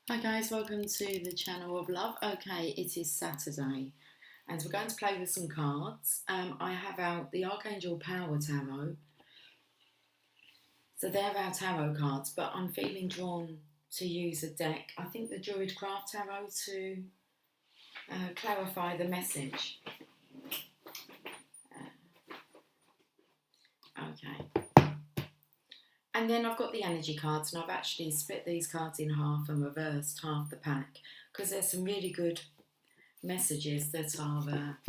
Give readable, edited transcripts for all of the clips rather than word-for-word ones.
Hi guys, welcome to the channel of love. Okay, it is Saturday and we're going to play with some cards. I have out the Archangel Power Tarot. So they're our tarot cards, but I'm feeling drawn to use a deck. I think the Druid Craft Tarot to clarify the message. Okay. And then I've got the energy cards, and I've actually split these cards in half and reversed half the pack because there's some really good messages that are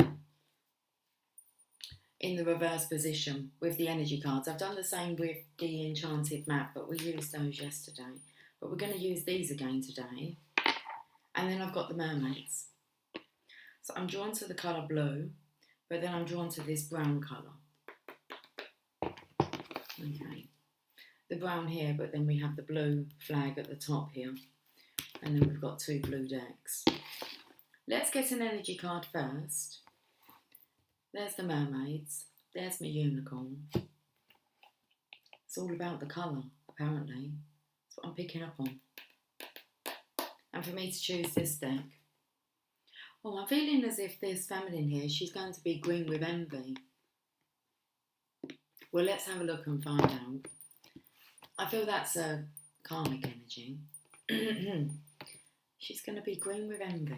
in the reverse position with the energy cards. I've done the same with the enchanted map, but we used those yesterday. But we're going to use these again today. And then I've got the mermaids. So I'm drawn to the colour blue, but then I'm drawn to this brown colour. Okay. The brown here, but then we have the blue flag at the top here. And then we've got two blue decks. Let's get an energy card first. There's the mermaids. There's my unicorn. It's all about the colour, apparently. That's what I'm picking up on. And for me to choose this deck. Oh, I'm feeling as if this feminine here, she's going to be green with envy. Well, let's have a look and find out. I feel that's a karmic energy. She's going to be green with envy.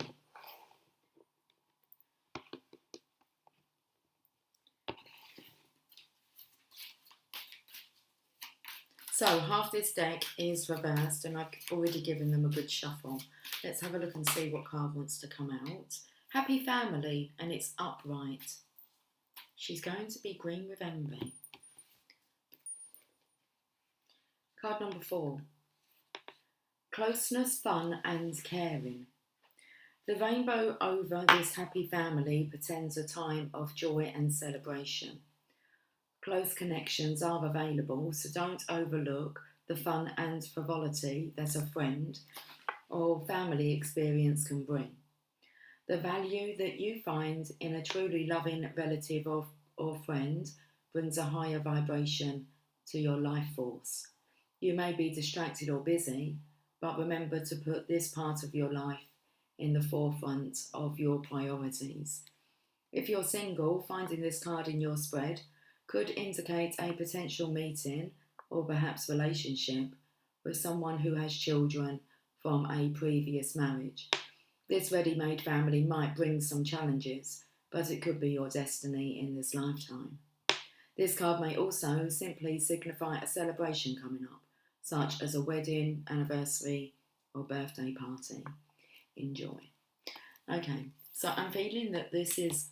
So half this deck is reversed and I've already given them a good shuffle. Let's have a look and see what card wants to come out. Happy family, and it's upright. She's going to be green with envy. Card number 4. Closeness, fun and caring. The rainbow over this happy family portends a time of joy and celebration. Close connections are available, so don't overlook the fun and frivolity that a friend or family experience can bring. The value that you find in a truly loving relative or friend brings a higher vibration to your life force. You may be distracted or busy, but remember to put this part of your life in the forefront of your priorities. If you're single, finding this card in your spread could indicate a potential meeting or perhaps relationship with someone who has children from a previous marriage. This ready-made family might bring some challenges, but it could be your destiny in this lifetime. This card may also simply signify a celebration coming up, such as a wedding, anniversary, or birthday party. Enjoy. Okay, so I'm feeling that this is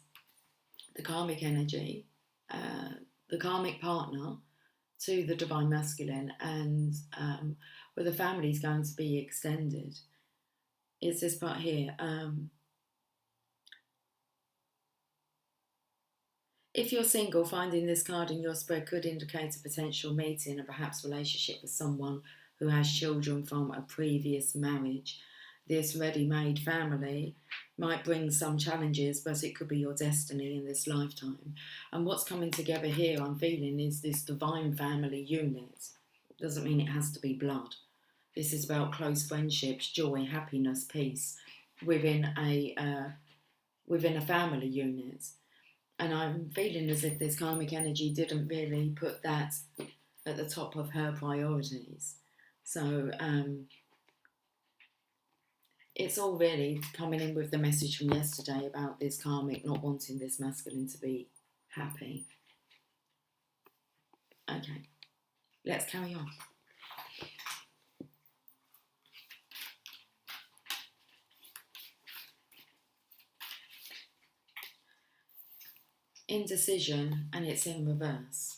the karmic energy, the karmic partner to the divine masculine, and where the family is going to be extended. It's this part here. If you're single, finding this card in your spread could indicate a potential meeting and perhaps relationship with someone who has children from a previous marriage. This ready-made family might bring some challenges, but it could be your destiny in this lifetime. And what's coming together here, I'm feeling, is this divine family unit. Doesn't mean it has to be blood. This is about close friendships, joy, happiness, peace within a family unit. And I'm feeling as if this karmic energy didn't really put that at the top of her priorities. So it's all really coming in with the message from yesterday about this karmic not wanting this masculine to be happy. Okay, let's carry on. Indecision, and it's in reverse.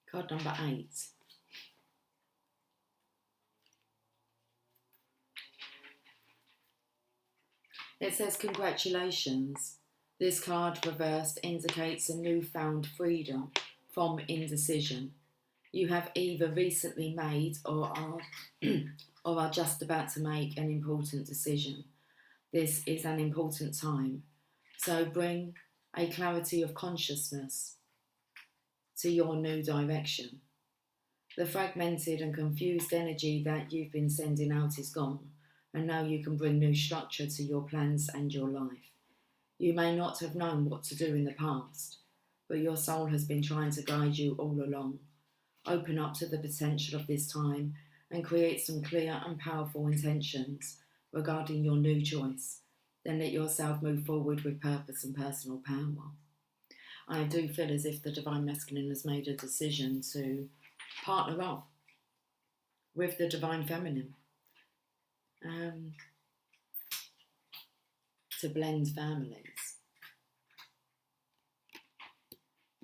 Card number 8. It says, congratulations. This card reversed indicates a newfound freedom from indecision. You have either recently made or are just about to make an important decision. This is an important time. So bring a clarity of consciousness to your new direction. The fragmented and confused energy that you've been sending out is gone, and now you can bring new structure to your plans and your life. You may not have known what to do in the past, but your soul has been trying to guide you all along. Open up to the potential of this time and create some clear and powerful intentions regarding your new choice. Then let yourself move forward with purpose and personal power. I do feel as if the Divine Masculine has made a decision to partner up with the Divine Feminine, to blend families.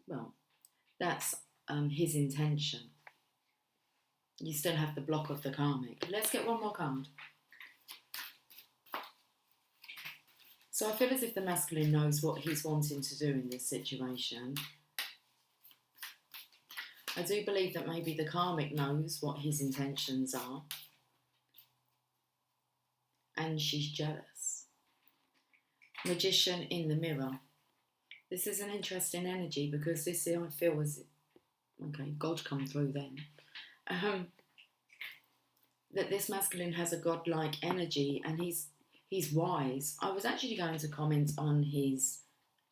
Well, that's his intention. You still have the block of the karmic. Let's get one more card. So I feel as if the masculine knows what he's wanting to do in this situation. I do believe that maybe the karmic knows what his intentions are. And she's jealous. Magician in the mirror. This is an interesting energy because this, I feel, is, okay, God come through then. That this masculine has a godlike energy and he's wise. I was actually going to comment on his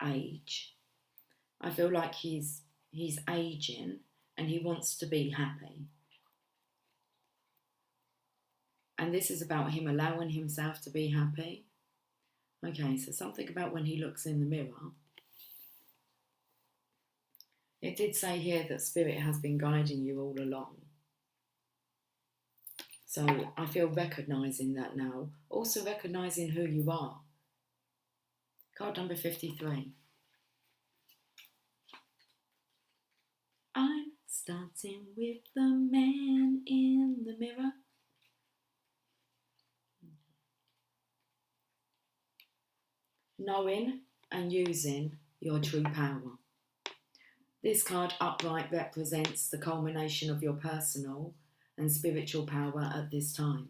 age. I feel like he's aging and he wants to be happy. And this is about him allowing himself to be happy. Okay, so something about when he looks in the mirror. It did say here that Spirit has been guiding you all along. So I feel recognising that now. Also recognising who you are. Card number 53. I'm starting with the man in the mirror. Knowing and using your true power. This card upright represents the culmination of your personal and spiritual power at this time.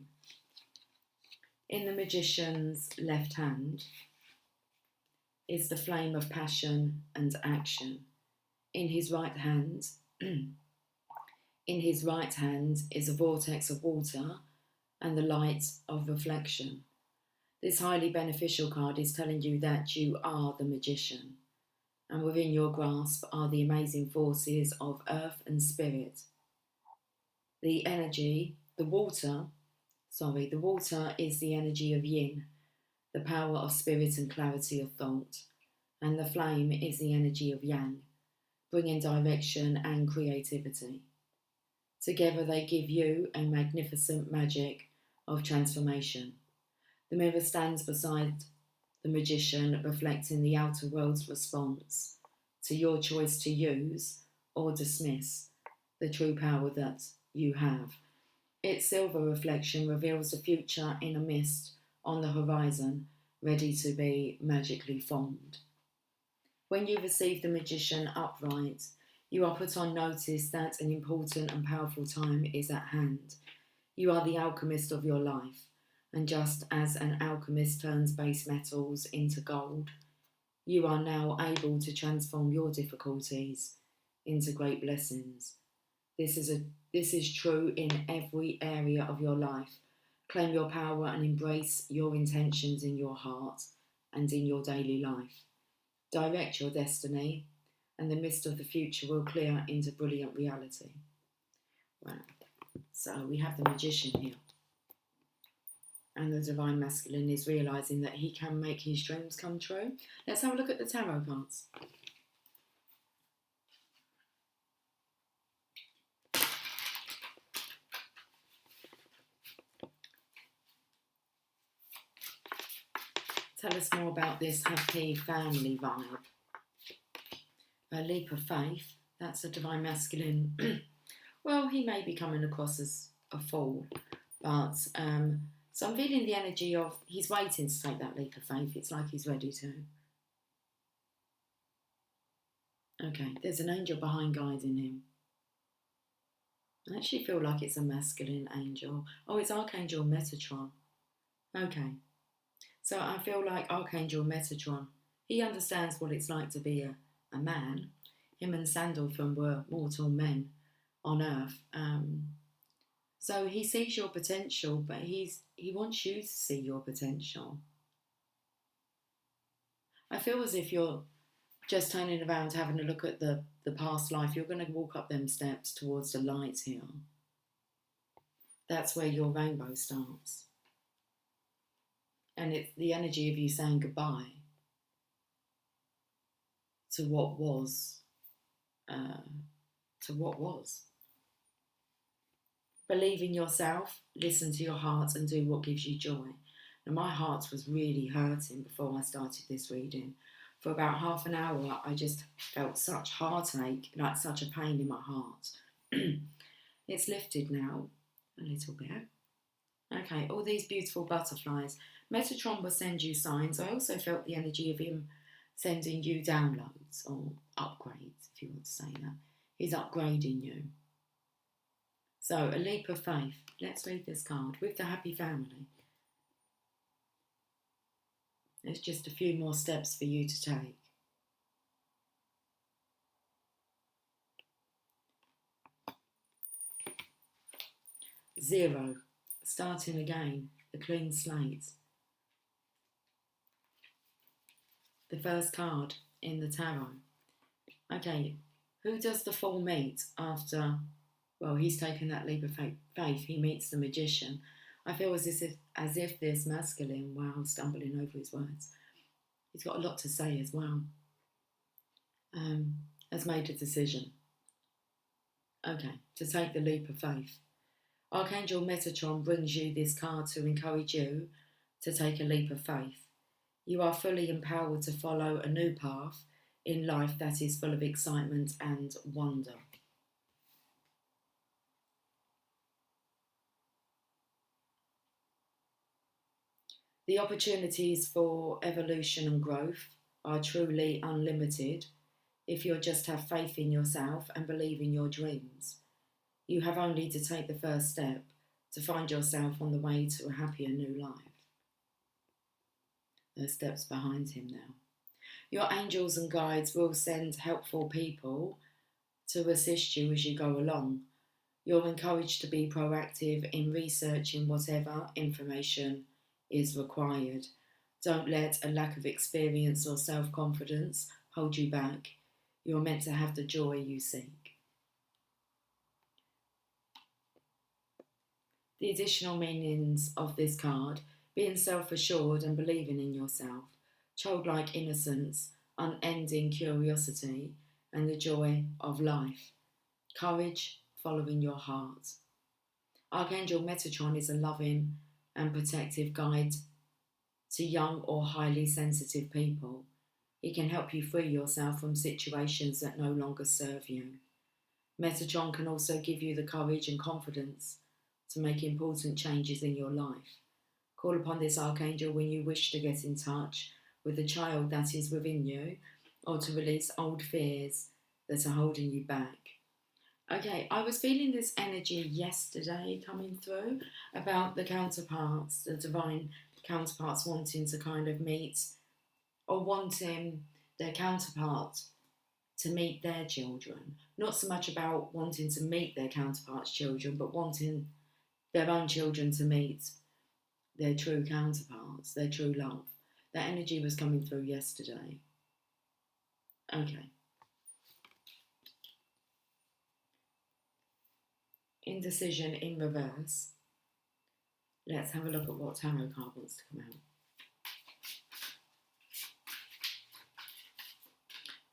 In the magician's left hand is the flame of passion and action. In his right hand, is a vortex of water and the light of reflection. This highly beneficial card is telling you that you are the magician, and within your grasp are the amazing forces of earth and spirit. The water is the energy of yin, the power of spirit and clarity of thought, and the flame is the energy of yang, bringing direction and creativity. Together they give you a magnificent magic of transformation. The mirror stands beside the magician, reflecting the outer world's response to your choice to use or dismiss the true power that you have. Its silver reflection reveals the future in a mist on the horizon, ready to be magically formed. When you receive the magician upright, you are put on notice that an important and powerful time is at hand. You are the alchemist of your life, and just as an alchemist turns base metals into gold, you are now able to transform your difficulties into great blessings. This is true in every area of your life. Claim your power and embrace your intentions in your heart and in your daily life. Direct your destiny, and the mist of the future will clear into brilliant reality. Wow. So we have the magician here. And the Divine Masculine is realising that he can make his dreams come true. Let's have a look at the tarot cards. Tell us more about this happy family vibe. A leap of faith, that's a Divine Masculine. Well, he may be coming across as a fool, but so I'm feeling the energy of he's waiting to take that leap of faith. It's like he's ready to. Okay, there's an angel behind guiding him. I actually feel like it's a masculine angel. Oh, it's Archangel Metatron. Okay. So I feel like Archangel Metatron, he understands what it's like to be a man. Him and Sandalphon were mortal men on earth. So he sees your potential, but he wants you to see your potential. I feel as if you're just turning around, having a look at the past life. You're going to walk up them steps towards the light here. That's where your rainbow starts. And it's the energy of you saying goodbye to what was, to what was. Believe in yourself, listen to your heart, and do what gives you joy. Now, my heart was really hurting before I started this reading. For about half an hour, I just felt such heartache, like such a pain in my heart. It's lifted now, a little bit. Okay, all these beautiful butterflies. Metatron will send you signs. I also felt the energy of him sending you downloads or upgrades, if you want to say that. He's upgrading you. So, a leap of faith. Let's read this card with the happy family. There's just a few more steps for you to take. Zero. Starting again. The clean slate. The first card in the tarot. Okay, who does the Fool meet after, well, he's taken that leap of faith, he meets the Magician. I feel as if this masculine, wow, stumbling over his words, he's got a lot to say as well, has made a decision, okay, to take the leap of faith. Archangel Metatron brings you this card to encourage you to take a leap of faith. You are fully empowered to follow a new path in life that is full of excitement and wonder. The opportunities for evolution and growth are truly unlimited if you just have faith in yourself and believe in your dreams. You have only to take the first step to find yourself on the way to a happier new life. There's steps behind him now. Your angels and guides will send helpful people to assist you as you go along. You're encouraged to be proactive in researching whatever information is required. Don't let a lack of experience or self-confidence hold you back. You're meant to have the joy you seek. The additional meanings of this card: being self-assured and believing in yourself, childlike innocence, unending curiosity, and the joy of life, courage, following your heart. Archangel Metatron is a loving and protective guide to young or highly sensitive people. He can help you free yourself from situations that no longer serve you. Metatron can also give you the courage and confidence to make important changes in your life. Call upon this archangel when you wish to get in touch with the child that is within you, or to release old fears that are holding you back. Okay, I was feeling this energy yesterday coming through about the counterparts, the divine counterparts wanting to kind of meet, or wanting their counterpart to meet their children. Not so much about wanting to meet their counterparts' children, but wanting their own children to meet their true counterparts, their true love. That energy was coming through yesterday. Okay. Indecision in reverse. Let's have a look at what tarot card wants to come out.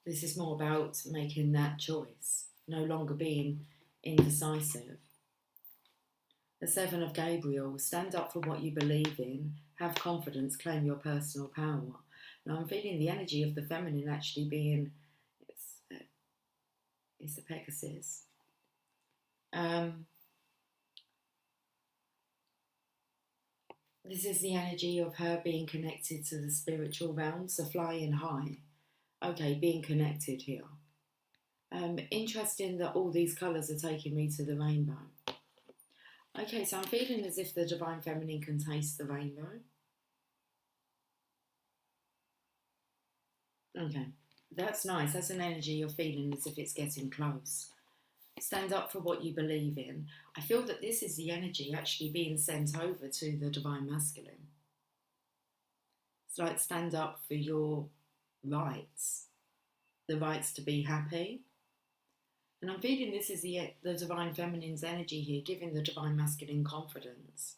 This is more about making that choice, no longer being indecisive. The Seven of Gabriel: stand up for what you believe in, have confidence, claim your personal power. Now I'm feeling the energy of the feminine actually being, it's the Pegasus. This is the energy of her being connected to the spiritual realms, so flying high. Okay, being connected here. Interesting that all these colours are taking me to the rainbow. Okay, so I'm feeling as if the Divine Feminine can taste the rainbow. Okay, that's nice. That's an energy you're feeling as if it's getting close. Stand up for what you believe in. I feel that this is the energy actually being sent over to the Divine Masculine. It's like stand up for your rights, the rights to be happy. And I'm feeling this is the Divine Feminine's energy here, giving the Divine Masculine confidence.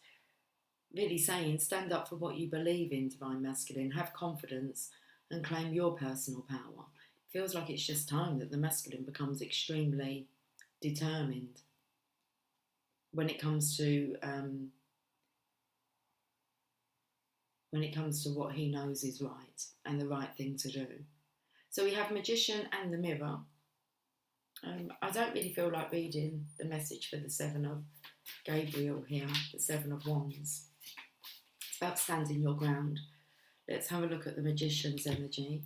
Really saying, stand up for what you believe in, Divine Masculine, have confidence and claim your personal power. It feels like it's just time that the masculine becomes extremely determined when it comes to what he knows is right and the right thing to do. So we have Magician and the Mirror. I don't really feel like reading the message for the Seven of Gabriel here, the Seven of Wands. It's about standing your ground. Let's have a look at the Magician's energy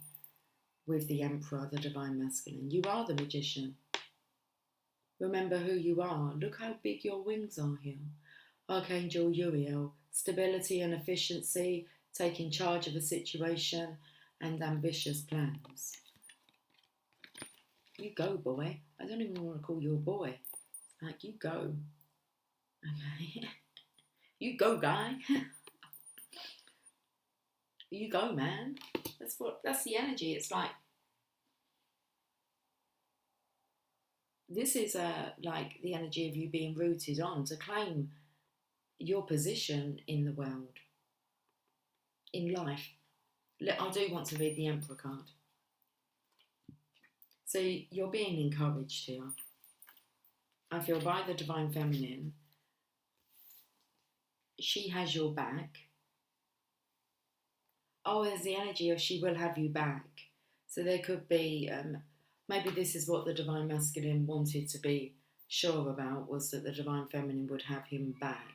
with the Emperor, the Divine Masculine. You are the Magician. Remember who you are. Look how big your wings are here. Archangel Uriel, stability and efficiency, taking charge of a situation and ambitious plans. You go, boy. I don't even want to call you a boy. It's like, you go. Okay. You go, guy. You go, man. That's the energy. It's like, this is like the energy of you being rooted on to claim your position in the world, in life. I do want to read the Emperor card. So you're being encouraged here. I feel by the Divine Feminine. She has your back. Oh, there's the energy of she will have you back. So there could be, maybe this is what the Divine Masculine wanted to be sure about, was that the Divine Feminine would have him back.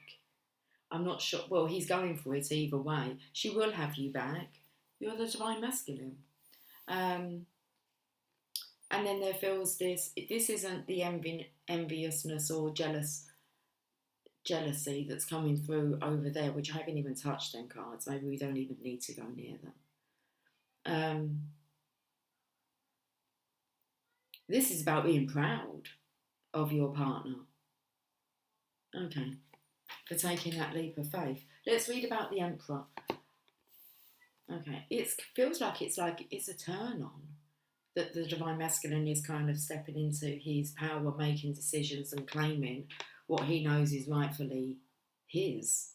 I'm not sure. Well, he's going for it either way. She will have you back. You're the Divine Masculine. And then there feels this isn't the enviousness or jealousy that's coming through over there, which I haven't even touched them cards. Maybe we don't even need to go near them. This is about being proud of your partner. Okay. For taking that leap of faith. Let's read about the Emperor. Okay. It feels like it's a turn on. That the Divine Masculine is kind of stepping into his power, making decisions and claiming what he knows is rightfully his.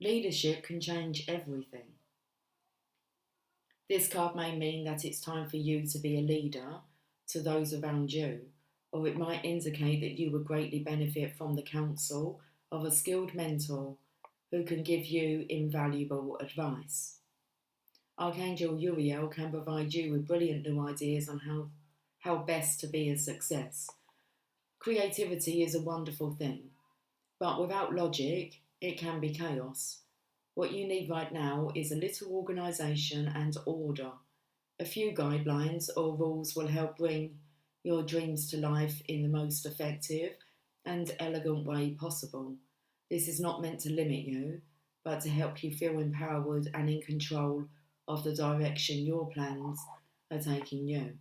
Leadership can change everything. This card may mean that it's time for you to be a leader to those around you, or it might indicate that you would greatly benefit from the counsel of a skilled mentor who can give you invaluable advice. Archangel Uriel can provide you with brilliant new ideas on how best to be a success. Creativity is a wonderful thing, but without logic, it can be chaos. What you need right now is a little organisation and order. A few guidelines or rules will help bring your dreams to life in the most effective and elegant way possible. This is not meant to limit you, but to help you feel empowered and in control of the direction your plans are taking you.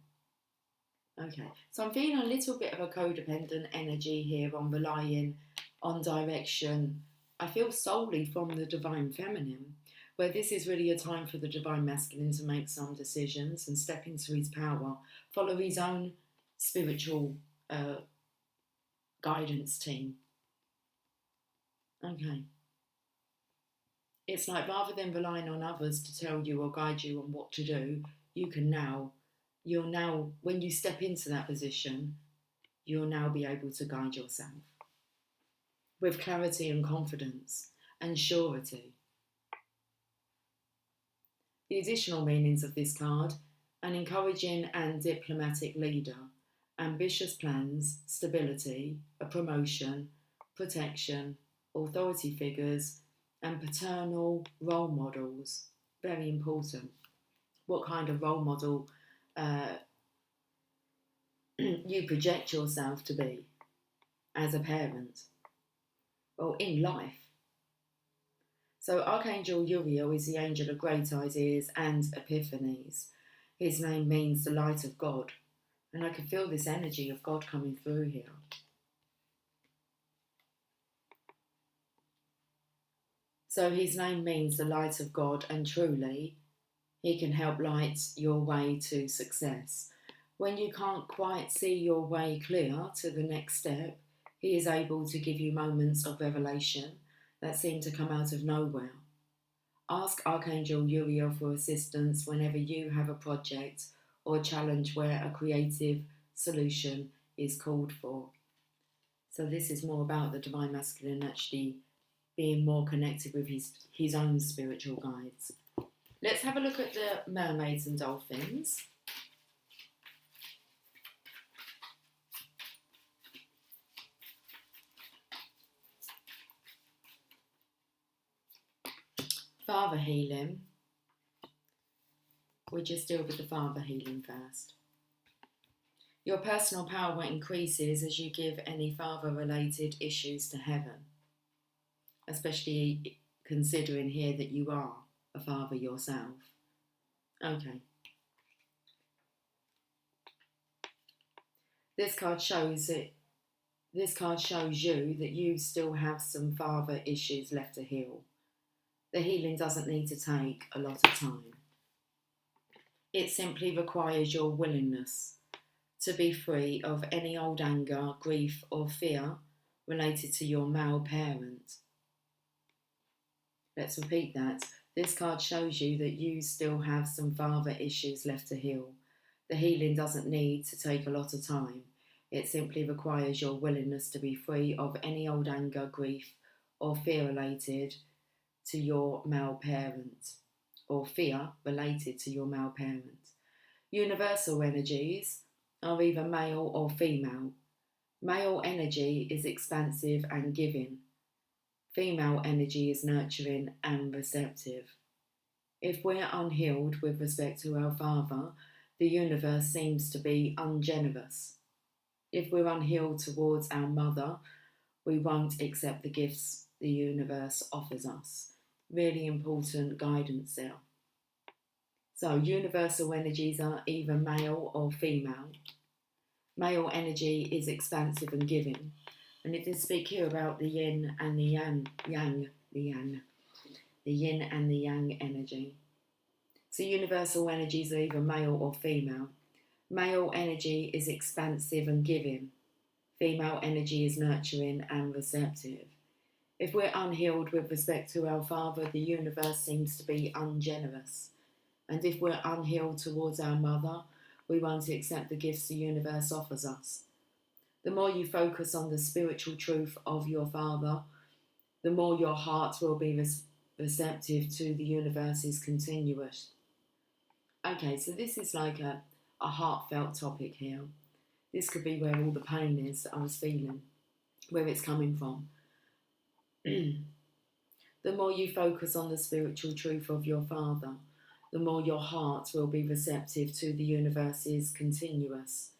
Okay, so I'm feeling a little bit of a codependent energy here on relying on direction. I feel solely from the Divine Feminine, where this is really a time for the Divine Masculine to make some decisions and step into his power, follow his own spiritual guidance team. Okay. It's like rather than relying on others to tell you or guide you on what to do, you'll now, when you step into that position, you'll now be able to guide yourself with clarity and confidence and surety. The additional meanings of this card: an encouraging and diplomatic leader, ambitious plans, stability, a promotion, protection, authority figures, and paternal role models. Very important. What kind of role model you project yourself to be as a parent or in life. So Archangel Uriel is the angel of great ideas and epiphanies. His name means the light of God, And I can feel this energy of God coming through here. So his name means the light of God, and truly he can help light your way to success. When you can't quite see your way clear to the next step, he is able to give you moments of revelation that seem to come out of nowhere. Ask Archangel Uriel for assistance whenever you have a project or challenge where a creative solution is called for. So this is more about the Divine Masculine actually being more connected with his own spiritual guides. Let's have a look at the mermaids and dolphins. Father healing. We'll just deal with the father healing first. Your personal power increases as you give any father-related issues to heaven, especially considering here that you are a father yourself. Okay. This card shows you that you still have some father issues left to heal. The healing doesn't need to take a lot of time. It simply requires your willingness to be free of any old anger, grief, or fear related to your male parent. Let's repeat that. This card shows you that you still have some father issues left to heal. The healing doesn't need to take a lot of time. It simply requires your willingness to be free of any old anger, grief, or fear related to your male parent, or fear related to your male parent. Universal energies are either male or female. Male energy is expansive and giving. Female energy is nurturing and receptive. If we're unhealed with respect to our father, the universe seems to be ungenerous. If we're unhealed towards our mother, we won't accept the gifts the universe offers us. Really important guidance there. So universal energies are either male or female. Male energy is expansive and giving. And it did speak here about the yin and the yang, the yin and the yang energy. So universal energies are either male or female. Male energy is expansive and giving. Female energy is nurturing and receptive. If we're unhealed with respect to our father, the universe seems to be ungenerous. And if we're unhealed towards our mother, we won't accept the gifts the universe offers us. The more you focus on the spiritual truth of your father, the more your heart will be receptive to the universe's continuous. Okay, so this is like a heartfelt topic here. This could be where all the pain is that I was feeling, where it's coming from. The more you focus on the spiritual truth of your father, the more your heart will be receptive to the universe's continuous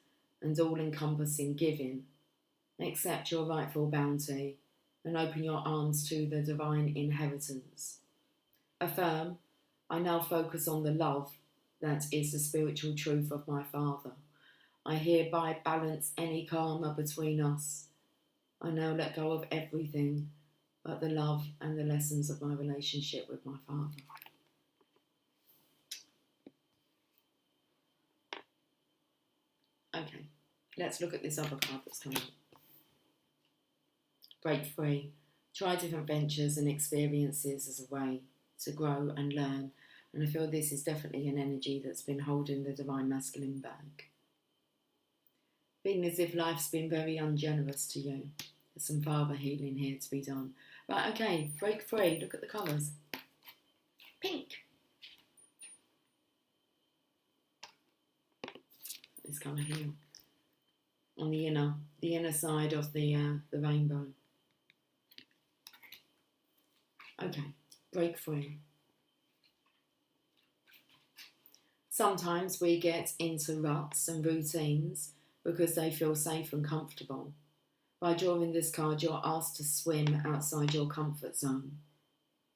and all-encompassing giving. Accept your rightful bounty and open your arms to the divine inheritance. Affirm, I now focus on the love that is the spiritual truth of my father. I hereby balance any karma between us. I now let go of everything but the love and the lessons of my relationship with my father. Okay, let's look at this other card that's coming up. Break free. Try different ventures and experiences as a way to grow and learn. And I feel this is definitely an energy that's been holding the Divine Masculine back. Feeling as if life's been very ungenerous to you. There's some father healing here to be done. Right, okay, break free. Look at the colours. Pink. This colour here. On the inner side of the rainbow. Okay, break free. Sometimes we get into ruts and routines because they feel safe and comfortable. By drawing this card, you're asked to swim outside your comfort zone.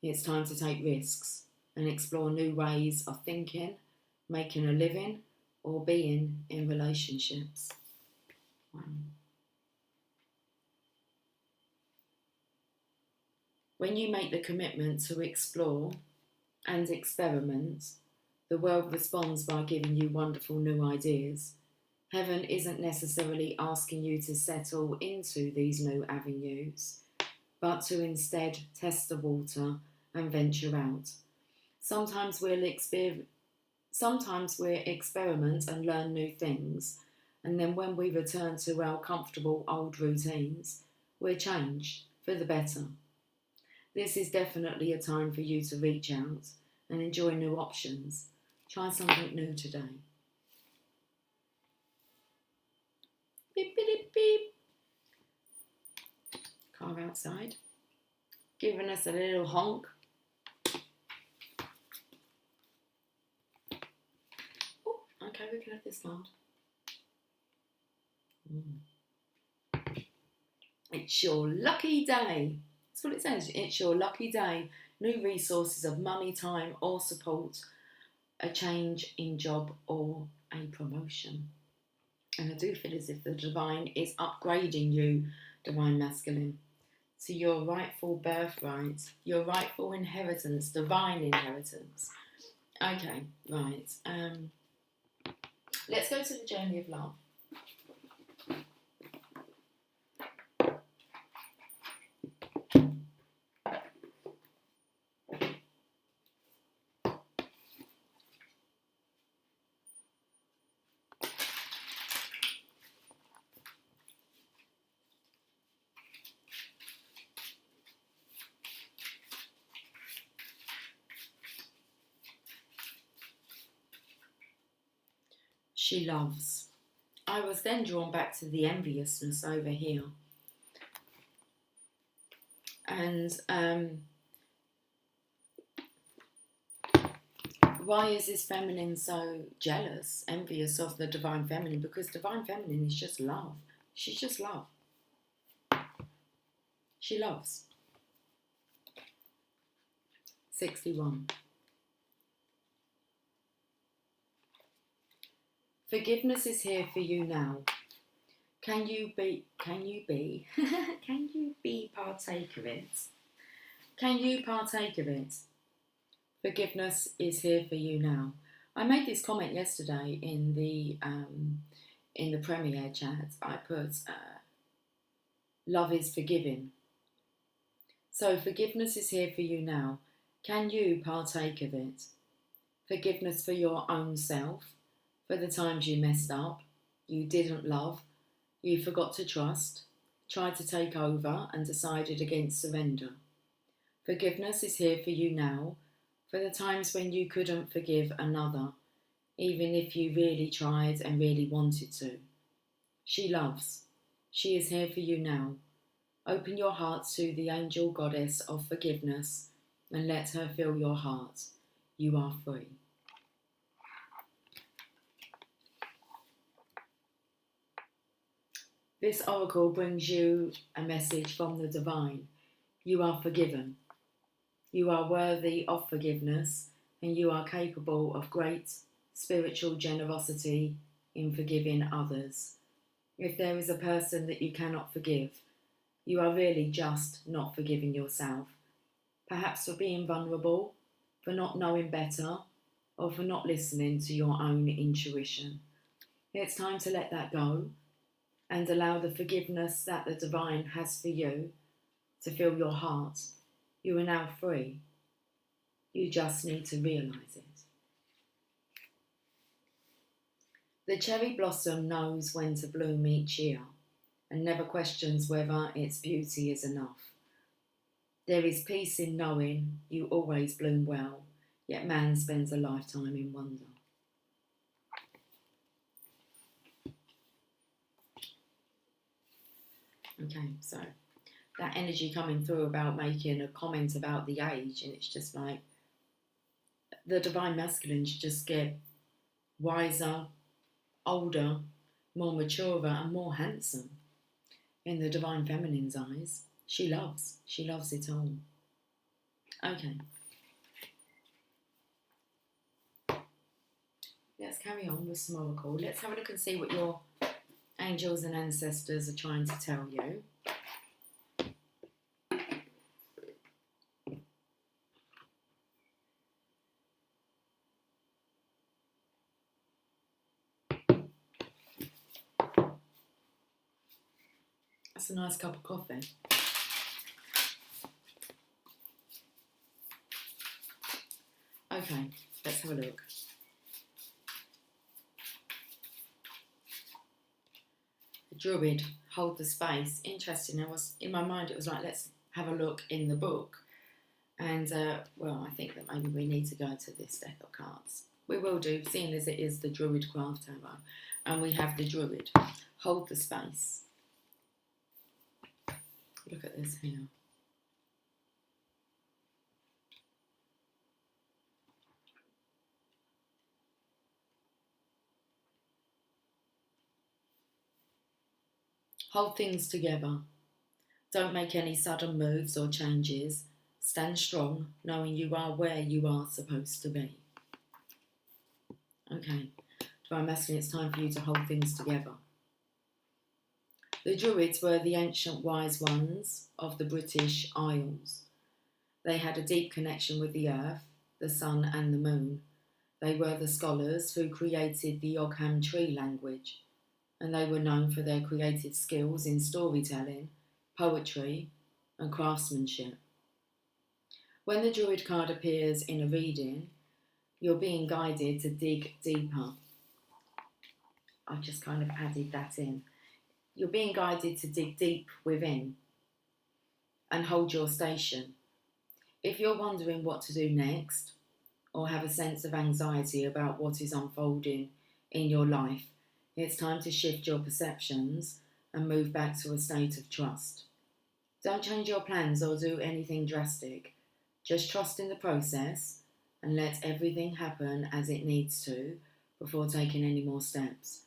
It's time to take risks and explore new ways of thinking, making a living, or being in relationships. Wow. When you make the commitment to explore and experiment, the world responds by giving you wonderful new ideas. Heaven isn't necessarily asking you to settle into these new avenues, but to instead test the water and venture out. Sometimes we'll experiment and learn new things, and then when we return to our comfortable old routines, we're changed for the better. This is definitely a time for you to reach out and enjoy new options. Try something new today. Beep, beep, beep. Car outside, giving us a little honk. Oh, okay, we can have this sound. It's your lucky day. That's what it says. It's your lucky day. New resources of money, time, or support. A change in job or a promotion. And I do feel as if the divine is upgrading you, divine masculine, to your rightful birthright, your rightful inheritance, divine inheritance. Okay, right. Let's go to the journey of love. She loves. I was then drawn back to the enviousness over here. And why is this feminine so jealous, envious of the divine feminine? Because divine feminine is just love. She's just love. She loves. 61. Forgiveness is here for you now. Can you be can you be partake of it? Can you partake of it? Forgiveness is here for you now. I made this comment yesterday in the premiere chat. I put love is forgiving. So forgiveness is here for you now. Can you partake of it? Forgiveness for your own self, for the times you messed up, you didn't love, you forgot to trust, tried to take over and decided against surrender. Forgiveness is here for you now, for the times when you couldn't forgive another, even if you really tried and really wanted to. She loves. She is here for you now. Open your heart to the angel goddess of forgiveness and let her fill your heart. You are free. This oracle brings you a message from the divine. You are forgiven. You are worthy of forgiveness, and you are capable of great spiritual generosity in forgiving others. If there is a person that you cannot forgive, you are really just not forgiving yourself. Perhaps for being vulnerable, for not knowing better, or for not listening to your own intuition. It's time to let that go and allow the forgiveness that the divine has for you to fill your heart. You are now free. You just need to realise it. The cherry blossom knows when to bloom each year and never questions whether its beauty is enough. There is peace in knowing you always bloom well, yet man spends a lifetime in wonder. Okay, so that energy coming through about making a comment about the age, and it's just like the divine masculine should just get wiser, older, more mature and more handsome in the divine feminine's eyes. She loves it all. Okay. let's carry on with some oracle. Let's have a look and see what your angels and ancestors are trying to tell you. That's a nice cup of coffee. Okay, let's have a look. The Druid, hold the space. Interesting. I was in my mind. It was like, let's have a look in the book. And well, I think that maybe we need to go to this deck of cards. We will do, seeing as it is the Druid Craft Tarot, and we have the Druid, hold the space. Look at this here. Hold things together. Don't make any sudden moves or changes. Stand strong, knowing you are where you are supposed to be. Okay, Divine Masculine, it's time for you to hold things together. The Druids were the ancient wise ones of the British Isles. They had a deep connection with the earth, the sun and the moon. They were the scholars who created the Ogham tree language, and they were known for their creative skills in storytelling, poetry and craftsmanship. When the Druid card appears in a reading, you're being guided to dig deeper. I've just kind of added that in. You're being guided to dig deep within and hold your station. If you're wondering what to do next, or have a sense of anxiety about what is unfolding in your life, it's time to shift your perceptions and move back to a state of trust. Don't change your plans or do anything drastic. Just trust in the process and let everything happen as it needs to before taking any more steps.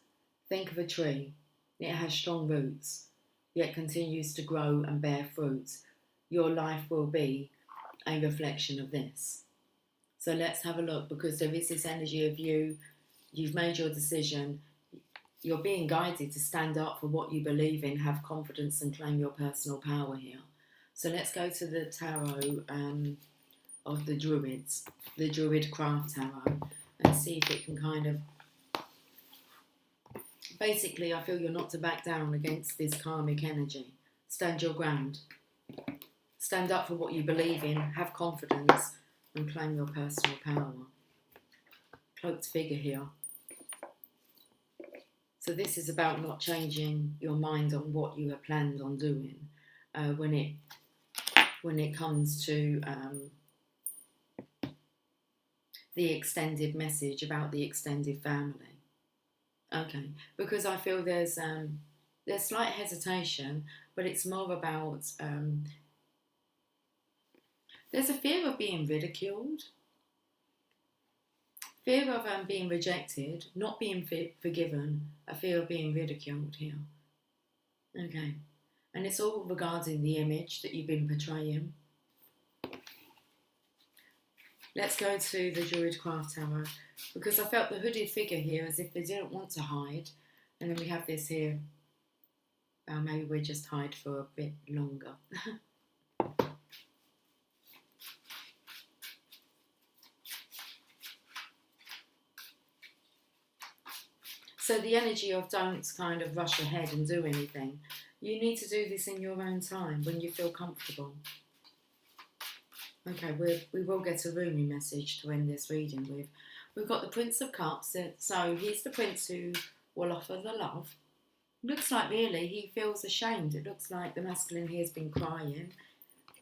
Think of a tree. It has strong roots, yet continues to grow and bear fruit. Your life will be a reflection of this. So let's have a look, because there is this energy of you've made your decision, you're being guided to stand up for what you believe in, have confidence and claim your personal power here. So let's go to the tarot of the Druids, the Druid Craft Tarot, and see if it can kind of... Basically, I feel you're not to back down against this karmic energy. Stand your ground. Stand up for what you believe in, have confidence, and claim your personal power. Cloaked figure here. So this is about not changing your mind on what you have planned on doing when it comes to the extended message about the extended family. Okay, because I feel there's slight hesitation, but it's more about there's a fear of being ridiculed, fear of being rejected, not being forgiven, a fear of being ridiculed here. Okay, and it's all regarding the image that you've been portraying. Let's go to the Druid Craft Tarot, because I felt the hooded figure here as if they didn't want to hide. And then we have this here. Maybe we just hide for a bit longer. So the energy of don't kind of rush ahead and do anything. You need to do this in your own time when you feel comfortable. Okay, we will get a roomy message to end this reading with. We've got the Prince of Cups, so he's the prince who will offer the love. Looks like really he feels ashamed. It looks like the masculine here has been crying,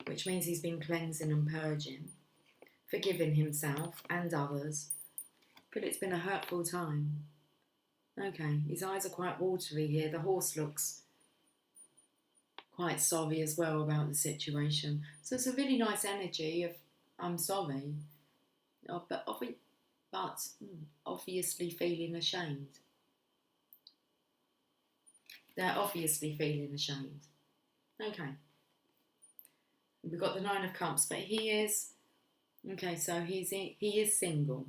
which means he's been cleansing and purging, forgiving himself and others, but it's been a hurtful time. Okay, his eyes are quite watery here. The horse looks quite sorry as well about the situation. So it's a really nice energy of I'm sorry, but obviously feeling ashamed. They're obviously feeling ashamed. Okay. We've got the Nine of Cups, but he is... Okay, so he is single.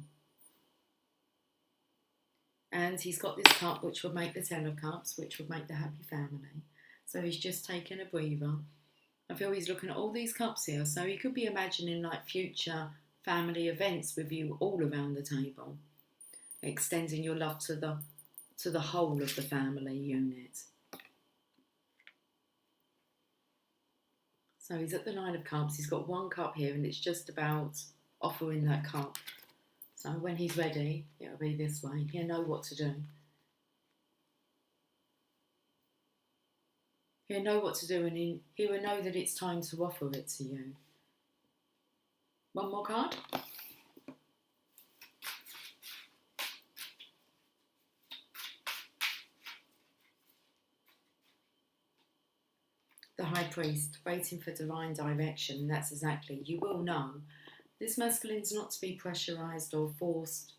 And he's got this cup which would make the 10 of cups, which would make the happy family. So he's just taken a breather. I feel he's looking at all these cups here, so he could be imagining like future family events with you all around the table, extending your love to the whole of the family unit. So he's at the 9 of cups. He's got 1 cup here, and it's just about offering that cup. So when he's ready, it'll be this way. He'll know what to do. He'll know what to do, and he will know that it's time to offer it to you. 1 more card. The High Priest, waiting for divine direction. That's exactly, you will know. This masculine's not to be pressurised or forced.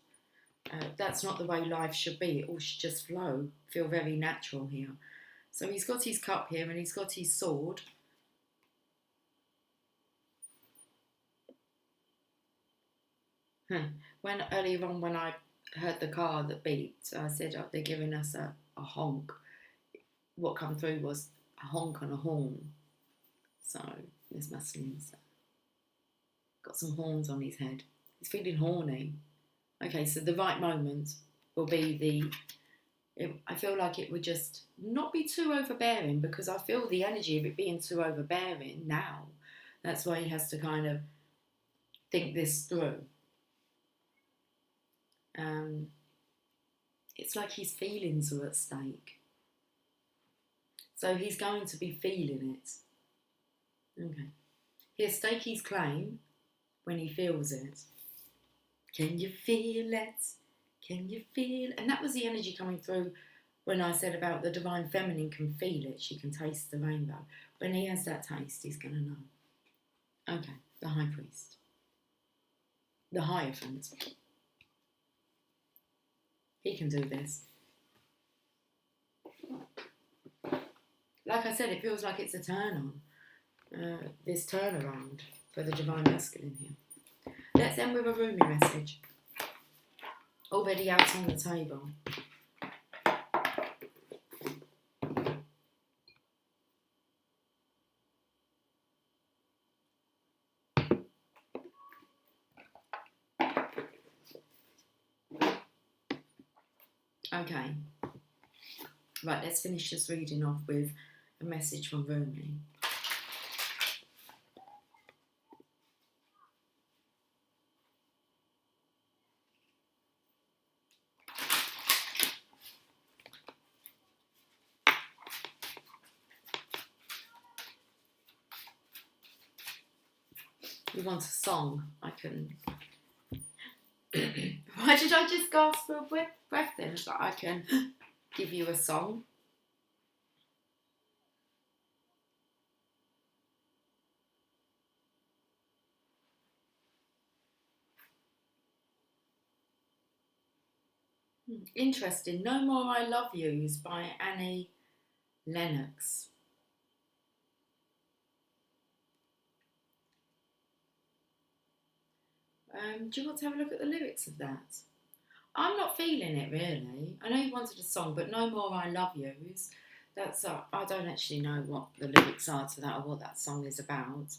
That's not the way life should be. It all should just flow, feel very natural here. So he's got his cup here and he's got his sword. When earlier on when I heard the car that beeped, I said, oh, they're giving us a honk. What come through was a honk and a horn. So this masculine's got some horns on his head. He's feeling horny. Okay, so the right moment will be I feel like it would just not be too overbearing, because I feel the energy of it being too overbearing now. That's why he has to kind of think this through. It's like his feelings are at stake. So he's going to be feeling it. Okay. He'll stake his claim when he feels it. Can you feel it? Can you feel? And that was the energy coming through when I said about the divine feminine can feel it. She can taste the rainbow. When he has that taste, he's going to know. Okay, the High Priest. The Hierophant. He can do this. Like I said, it feels like it's a turn on. This turnaround for the divine masculine here. Let's end with a Rumi message. Already out on the table. Okay. Right, let's finish this reading off with a message from Rumi. You want a song? I can. Why did I just gasp for breath then? So I can give you a song. Interesting. No More I Love Yous by Annie Lennox. Do you want to have a look at the lyrics of that? I'm not feeling it really. I know you wanted a song, but No More I Love Yous. That's I don't actually know what the lyrics are to that or what that song is about.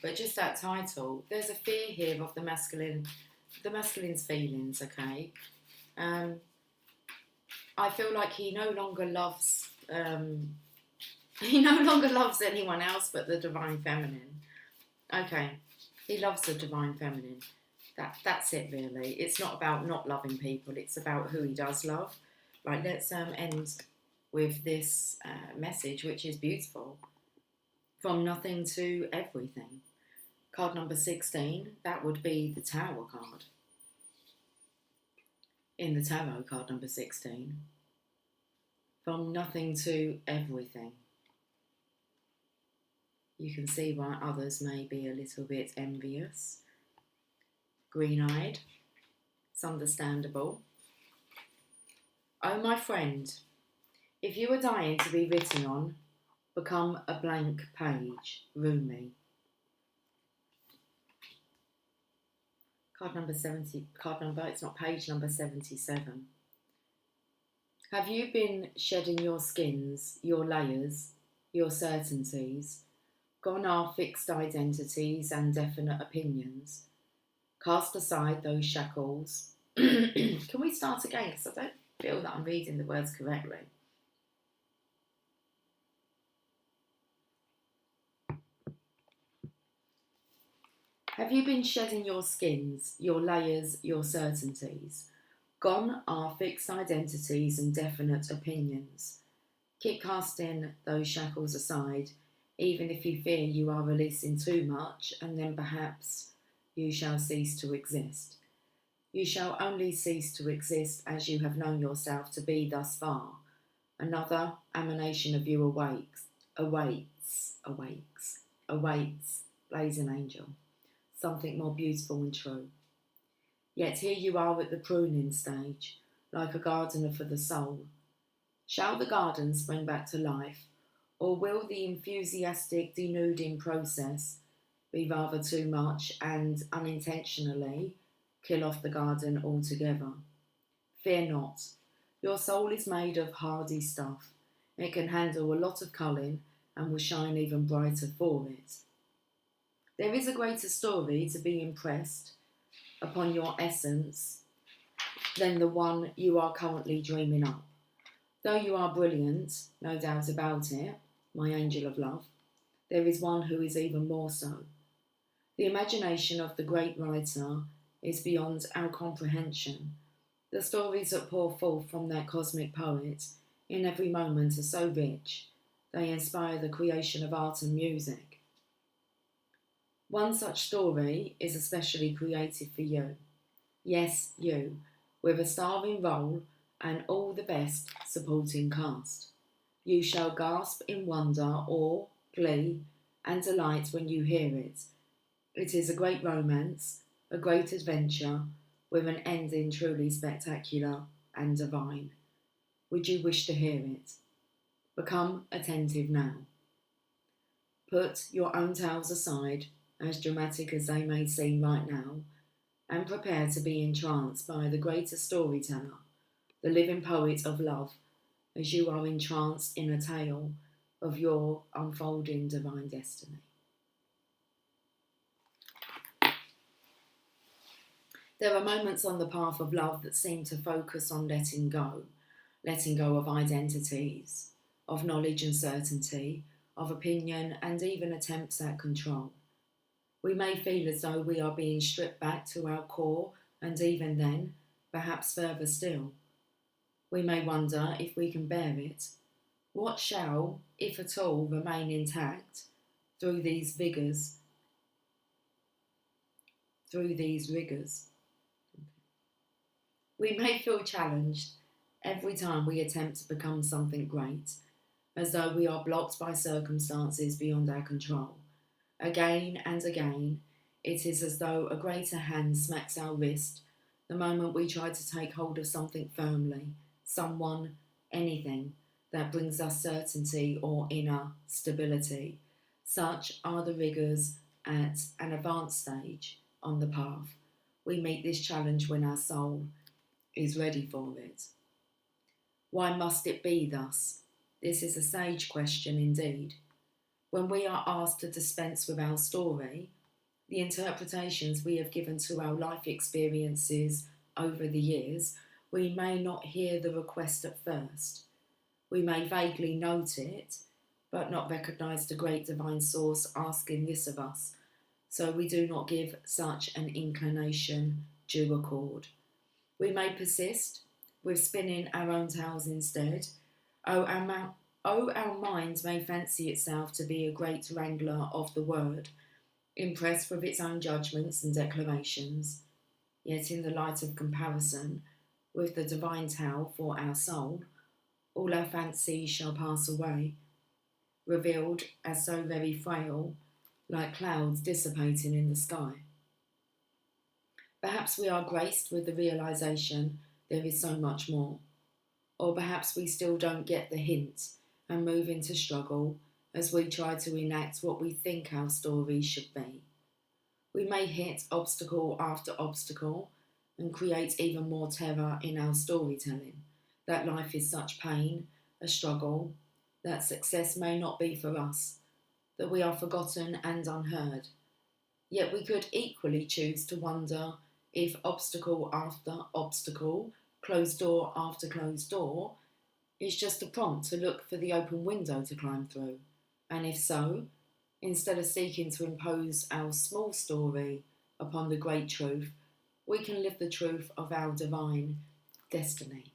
But just that title, there's a fear here of the masculine's feelings. Okay, I feel like he no longer loves anyone else but the divine feminine. Okay, he loves the divine feminine. That's it really. It's not about not loving people, it's about who he does love. Right, let's end with this message, which is beautiful. From nothing to everything. Card number 16, that would be the Tower card. In the tarot, card number 16. From nothing to everything. You can see why others may be a little bit envious. Green-eyed. It's understandable. Oh, my friend, if you are dying to be written on, become a blank page. Rumi. It's not page number 77. Have you been shedding your skins, your layers, your certainties? Gone are fixed identities and definite opinions. Cast aside those shackles. Can we start again? Because I don't feel that I'm reading the words correctly. Have you been shedding your skins, your layers, your certainties? Gone are fixed identities and definite opinions. Keep casting those shackles aside, even if you fear you are releasing too much, and then perhaps you shall cease to exist. You shall only cease to exist as you have known yourself to be thus far. Another emanation of you awaits, blazing angel, something more beautiful and true. Yet here you are at the pruning stage, like a gardener for the soul. Shall the garden spring back to life, or will the enthusiastic denuding process be rather too much and unintentionally kill off the garden altogether? Fear not. Your soul is made of hardy stuff. It can handle a lot of culling and will shine even brighter for it. There is a greater story to be impressed upon your essence than the one you are currently dreaming up. Though you are brilliant, no doubt about it, my angel of love, there is one who is even more so. The imagination of the great writer is beyond our comprehension. The stories that pour forth from that cosmic poet in every moment are so rich, they inspire the creation of art and music. One such story is especially created for you. Yes, you, with a starring role and all the best supporting cast. You shall gasp in wonder, awe, glee, and delight when you hear it. It is a great romance, a great adventure, with an ending truly spectacular and divine. Would you wish to hear it? Become attentive now. Put your own tales aside, as dramatic as they may seem right now, and prepare to be entranced by the greatest storyteller, the living poet of love, as you are entranced in a tale of your unfolding divine destiny. There are moments on the path of love that seem to focus on letting go of identities, of knowledge and certainty, of opinion, and even attempts at control. We may feel as though we are being stripped back to our core, and even then, perhaps further still. We may wonder if we can bear it. What shall, if at all, remain intact through these rigors? We may feel challenged every time we attempt to become something great, as though we are blocked by circumstances beyond our control. Again and again, it is as though a greater hand smacks our wrist the moment we try to take hold of something firmly, someone, anything that brings us certainty or inner stability. Such are the rigours at an advanced stage on the path. We meet this challenge when our soul is ready for it. Why must it be thus? This is a sage question indeed. When we are asked to dispense with our story, the interpretations we have given to our life experiences over the years, we may not hear the request at first. We may vaguely note it, but not recognise the great divine source asking this of us, so we do not give such an inclination due accord. We may persist with spinning our own tales instead. Our mind may fancy itself to be a great wrangler of the word, impressed with its own judgments and declarations. Yet in the light of comparison with the divine tale for our soul, all our fancies shall pass away, revealed as so very frail, like clouds dissipating in the sky. Perhaps we are graced with the realisation there is so much more, or perhaps we still don't get the hint and move into struggle as we try to enact what we think our story should be. We may hit obstacle after obstacle and create even more terror in our storytelling, that life is such pain, a struggle, that success may not be for us, that we are forgotten and unheard. Yet we could equally choose to wonder if obstacle after obstacle, closed door after closed door, is just a prompt to look for the open window to climb through. And if so, instead of seeking to impose our small story upon the great truth, we can live the truth of our divine destiny.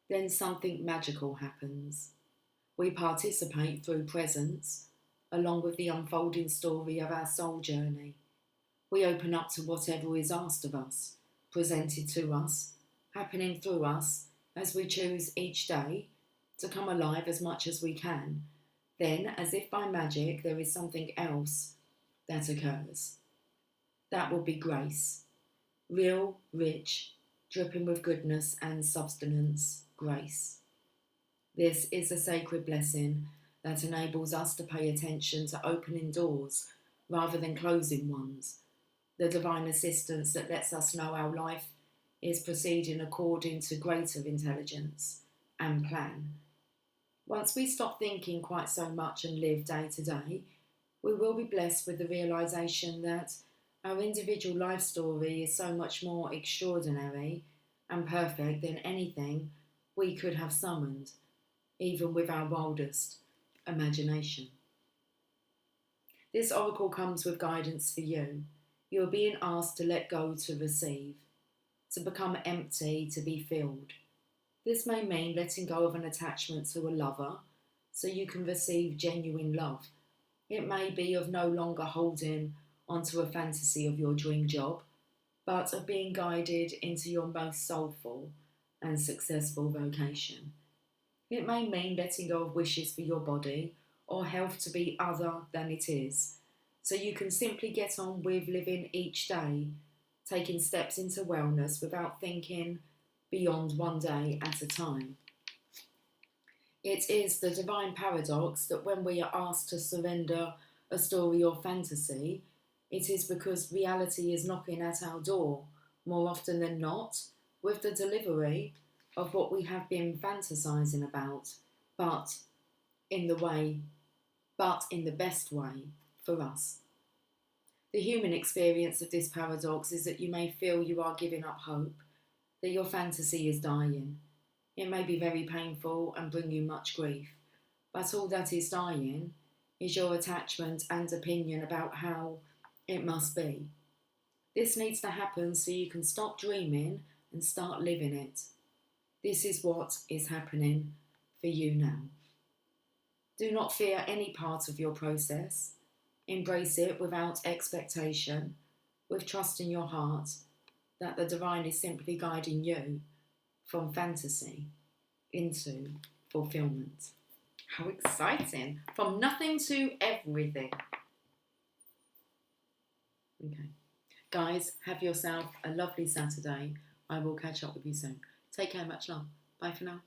Then something magical happens. We participate through presence, along with the unfolding story of our soul journey. We open up to whatever is asked of us, presented to us, happening through us as we choose each day to come alive as much as we can. Then, as if by magic, there is something else that occurs. That will be grace. Real, rich, dripping with goodness and substance, grace. This is a sacred blessing that enables us to pay attention to opening doors rather than closing ones. The divine assistance that lets us know our life is proceeding according to greater intelligence and plan. Once we stop thinking quite so much and live day to day, we will be blessed with the realization that our individual life story is so much more extraordinary and perfect than anything we could have summoned, even with our wildest imagination. This oracle comes with guidance for you. You are being asked to let go to receive, to become empty, to be filled. This may mean letting go of an attachment to a lover so you can receive genuine love. It may be of no longer holding onto a fantasy of your dream job, but of being guided into your most soulful and successful vocation. It may mean letting go of wishes for your body or health to be other than it is, so you can simply get on with living each day, taking steps into wellness without thinking beyond one day at a time. It is the divine paradox that when we are asked to surrender a story or fantasy, it is because reality is knocking at our door more often than not with the delivery of what we have been fantasizing about, but in the best way for us. The human experience of this paradox is that you may feel you are giving up hope, that your fantasy is dying. It may be very painful and bring you much grief, but all that is dying is your attachment and opinion about how it must be. This needs to happen so you can stop dreaming and start living it. This is what is happening for you now. Do not fear any part of your process. Embrace it without expectation, with trust in your heart that the divine is simply guiding you from fantasy into fulfillment. How exciting! From nothing to everything. Okay. Guys, have yourself a lovely Saturday. I will catch up with you soon. Take care, much love. Bye for now.